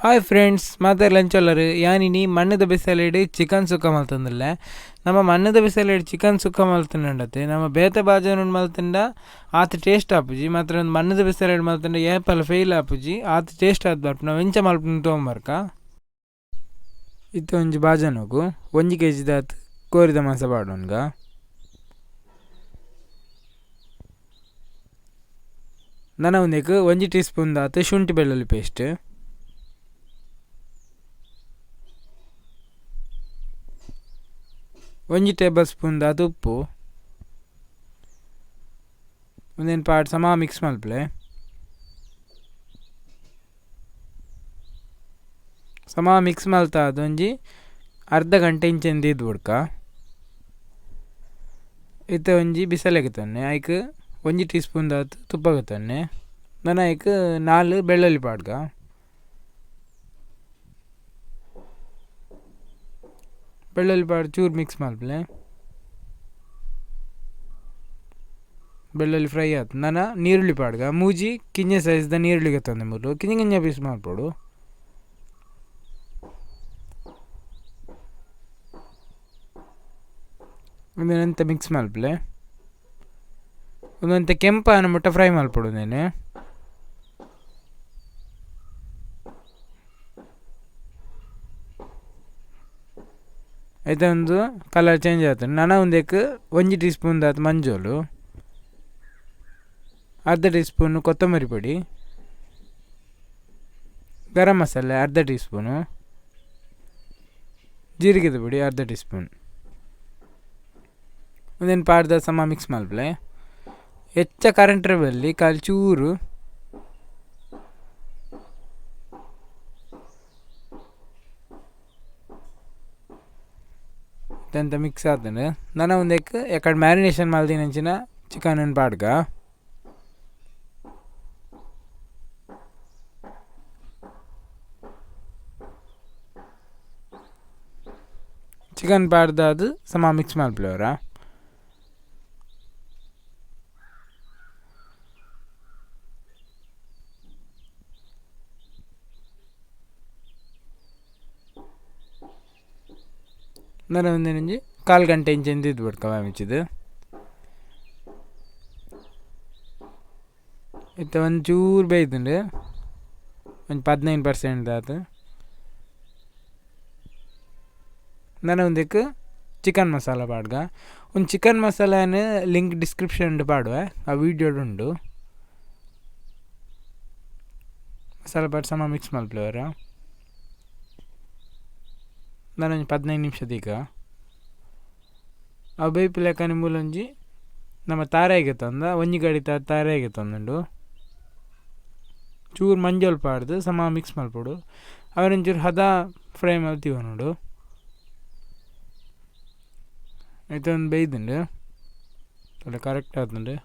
Hi friends, ಮತ್ತೆ ಲಂಚಲ್ಲರು ಯಾನಿನಿ ಮಣ್ಣದ ಬಿಸಲೇಡಿ chicken ಸುಕ್ಕ ಮಲ್ತಂದಿಲ್ಲ. ನಮ್ಮ ಮಣ್ಣದ ಬಿಸಲೇಡಿ ಚಿಕನ್ ಸುಕ್ಕ ಮಲ್ತಿನಂಡತೆ ನಮ್ಮ ಬೇತೆ ಬಾಜನ ಮಲ್ತಿಂಡ ಆತ ಟೇಸ್ಟ್ ಆಪುಜಿ. ಮಾತ್ರ ಒಂದು ಮಣ್ಣದ ಬಿಸಲೇಡಿ ಮಲ್ತಿಂಡ ಏಪಲ್ಲ ಫೇಲ್ ಆಪುಜಿ. ಆತ ಟೇಸ್ಟ್ ಆದ ಬರ್ಪು ನಾವು ಎಂಚ ಮಲ್ಪು ತೊಗೊಂಬರ್ಕ ಇತ್ತು ಒಂಜಿ ಬಾಜನಗು 1 kg ದಾತ್ ಕೋರಿದ ಮಾಸ ಪಾಡೋನ್ಗ. ನನ್ನ ಒಂದಕ್ಕೆ 1 ಟೀ ಸ್ಪೂನ್ ದಾತ್ ಶುಂಠಿ ಬೆಳ್ಳುಳ್ಳಿ ಪೇಸ್ಟ್, 1 ಟೇಬಲ್ ಸ್ಪೂನ್ ದಾತ್ ಉಪ್ಪು, ಒಂದೇನು ಪಾಟ್ ಸಮ ಮಿಕ್ಸ್ ಮಲ್ಪಲೆ. ಸಮ ಮಿಕ್ಸ್ ಮಲ್ತಾ ಅದೊಂಜಿ ಅರ್ಧ ಗಂಟೆ ಇಂಚೆಂದು ಇದು ಬಿಡ್ಕ. ಇತ್ತ ಒಂಜಿ ಬಿಸಲೆಗೆ ತನ್ನೆ ಐಕ್ 1 ಟೀ ಸ್ಪೂನ್ ದಾತ್ ತುಪ್ಪಗೆ ತನ್ನೆ. ನಾನು ಐಕ್ 4 ಬೆಳ್ಳುಳ್ಳಿ ಪಾಡ್ಗ. ಬೆಳ್ಳುಳ್ಳಿ ಪಾಡು ಚೂರು ಮಿಕ್ಸ್ ಮಲ್ಪಲೆ. ಬೆಳ್ಳುಳ್ಳಿ ಫ್ರೈ ಆಯ್ತು. ನಾನು ನೀರುಳ್ಳಿ ಪಾಡ್ಗ ಮೂಜಿ ಕಿಂಜ ಸೈಜ್ದ ನೀರುಳ್ಳಿಗೆ ತಂದೆ ಮೂರು ಕಿಂಜ ಕಿಂಜ ಪೀಸ್ ಮಾಡ್ಕೊಡು. ಒಂದೊಂತೆ ಮಿಕ್ಸ್ ಮಲ್ಪಲೆ. ಒಂದೊಂತೆ ಕೆಂಪ ಅನ್ನಬಿಟ್ಟ ಫ್ರೈ ಮಲ್ಪಡು ನೇನೆ. ಆಯ್ತೊಂದು ಕಲರ್ ಚೇಂಜ್ ಆಯ್ತು. ನಾನು ಒಂದಕ್ಕೆ 1 ಟೀ ಸ್ಪೂನ್ ದಾತ್ ಮಂಜೋಲು, ಅರ್ಧ ಟೀ ಸ್ಪೂನು ಕೊತ್ತಂಬರಿ ಪುಡಿ, ಗರಂ ಮಸಾಲೆ ಅರ್ಧ ಟೀ ಸ್ಪೂನು, ಜೀರಿಗೆದ ಪುಡಿ ಅರ್ಧ ಟೀ ಸ್ಪೂನ್. ಒಂದೇನು ಪಾಡ್ದ ಸಮ ಮಿಕ್ಸ್ ಮಲ್ಪಲೆ. ಹೆಚ್ಚ ಕರೆಂಟ್ರ ಬಲ್ಲಿ ಕಾಲು ಚೂರು ಅಂತ ಮಿಕ್ಸ್ ಆತಂಡು ನಾನು ಒಂದಕ್ಕೆ ಎಕಡೆ ಮ್ಯಾರಿನೇಷನ್ ಮಾಡ್ತೀನಿ ಅಂಚಿನ ಚಿಕನ್ ಪಾಡ್ಗ. ಚಿಕನ್ ಪಾಡ್ದ ಅದು ಸಮ ಮಿಕ್ಸ್ ಮಲ್ಪಲವರ. ನಾನು ಒಂದೇನಂಜಿ 1/4 ಗಂಟೆ ಇಂಚೆಂದು ಇದು ಬಿಡ್ಕವ ಮಿಚ್ಚಿದು. ಇತ್ತ ಒಂದು ಚೂರು ಬೇಯ್ದುಂಡು ಒಂದು 15% ಆತು. ನಾನು ಒಂದಕ್ಕೆ ಚಿಕನ್ ಮಸಾಲ ಪಾಡ್ಗ. ಒಂದು ಚಿಕನ್ ಮಸಾಲಾನ ಲಿಂಕ್ ಡಿಸ್ಕ್ರಿಪ್ಷನ್ ಪಾಡುವೆ, ಆ ವಿಡಿಯೋಡುಂಡು. ಮಸಾಲ ಪಾಡು ಸಮ ಮಿಕ್ಸ್ ಮಲ್ಪಲವರ. ನಾನೊಂದು 15 ನಿಮಿಷದೀಗ ಅವು ಬೇಯ್ಪಿಲೆಕ್ಕ ನಿಂಬುಲೊಂಜಿ ನಮ್ಮ ತಾರಾಯಿಗೆ ತಂದ 1 ಗಡಿ ತಾರಾಯಿಗೆ ತಂದುಂಡು ಚೂರು ಮಂಜೋಲ್ ಪಾಡ್ದು ಸಮ ಮಿಕ್ಸ್ ಮಲ್ಪಡು. ಅವರೊಂಚೂರು ಹದ ಫ್ರೈ ಮಲ್ತೀವ ನೋಡು. ಆಯ್ತೊಂದು ಬೇಯ್ದುಂಡು ಅಲ್ಲ ಕರೆಕ್ಟ್ ಆತುಂಡು.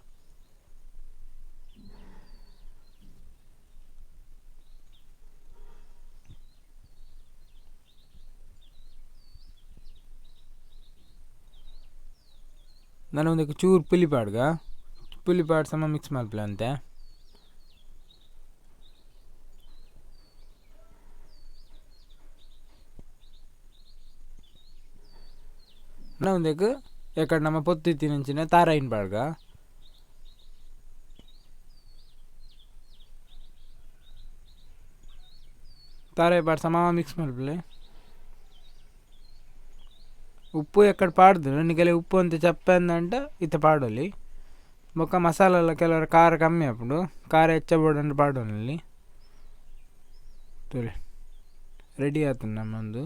ನಾನು ಒಂದಕ್ಕೆ ಚೂರು ಪುಲಿ ಪಾಡ್ಗ ಪುಲಿ ಪಾಡು ಸಮ ಮಿಕ್ಸ್ ಮಲ್ಪಲೆ ಅಂತೆ. ನಾನು ಒಂದಕ್ಕೆ ಎಕಡೆ ನಮ್ಮ ಪೊತ್ತಿತ್ತಿನಂಚಿನ ತಾರಾಯಿನ ಪಾಡ್ಗ. ತಾರಾಯಿ ಪಾಡು ಸಮ ಮಿಕ್ಸ್ ಮಲ್ಪಲೆ. ಉಪ್ಪು ಎಕ್ಕಡೆ ಪಾಡ್ದು ನನಗೆಲ್ಲ ಉಪ್ಪು ಅಂತ ಚಪ್ಪೆ ಅಂದಂಟ ಇತ್ತ ಪಾಡೋಲಿ. ಬೊಕ್ಕ ಮಸಾಲ ಎಲ್ಲ ಕೆಲವರು ಖಾರ ಕಮ್ಮಿ ಹಾಕೊಂಡು ಖಾರ ಹೆಚ್ಚ ಪಾಡೋನಲ್ಲಿ ತೋರಿ ರೆಡಿ ಆಯ್ತು ನಮ್ಮೊಂದು.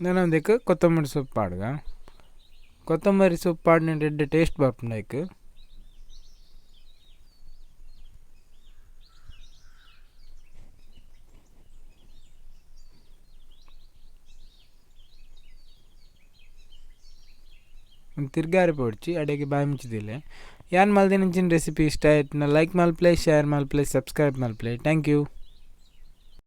ನಾನು ಒಂದಕ್ಕೆ ಕೊತ್ತಂಬರಿ ಸೊಪ್ಪು ಪಾಡ್ಗ. ಕೊತ್ತಂಬರಿ ಸೊಪ್ಪು ಪಾಡಿನ ರೆಡ್ ಟೇಸ್ಟ್ ಬರ್ಪುಂಡೈಕ್. ಒಂದು ತಿರ್ಗಾರಿ ಪೊಡ್ಚಿ ಅಡೆಗೆ ಬಾಯಿ ಮುಚ್ಚಿದಿಲ್ಲ. ಯಾನ್ ಮಲ್ದಿನಂಚಿನ ರೆಸಿಪಿ ಇಷ್ಟ ಆಯ್ತು ಲೈಕ್ ಮಲ್ಪ್ಲೆ, ಶೇರ್ ಮಲ್ಪ್ಲೆ, ಸಬ್ಸ್ಕ್ರೈಬ್ ಮಲ್ಪ್ಲೆ. Thank you.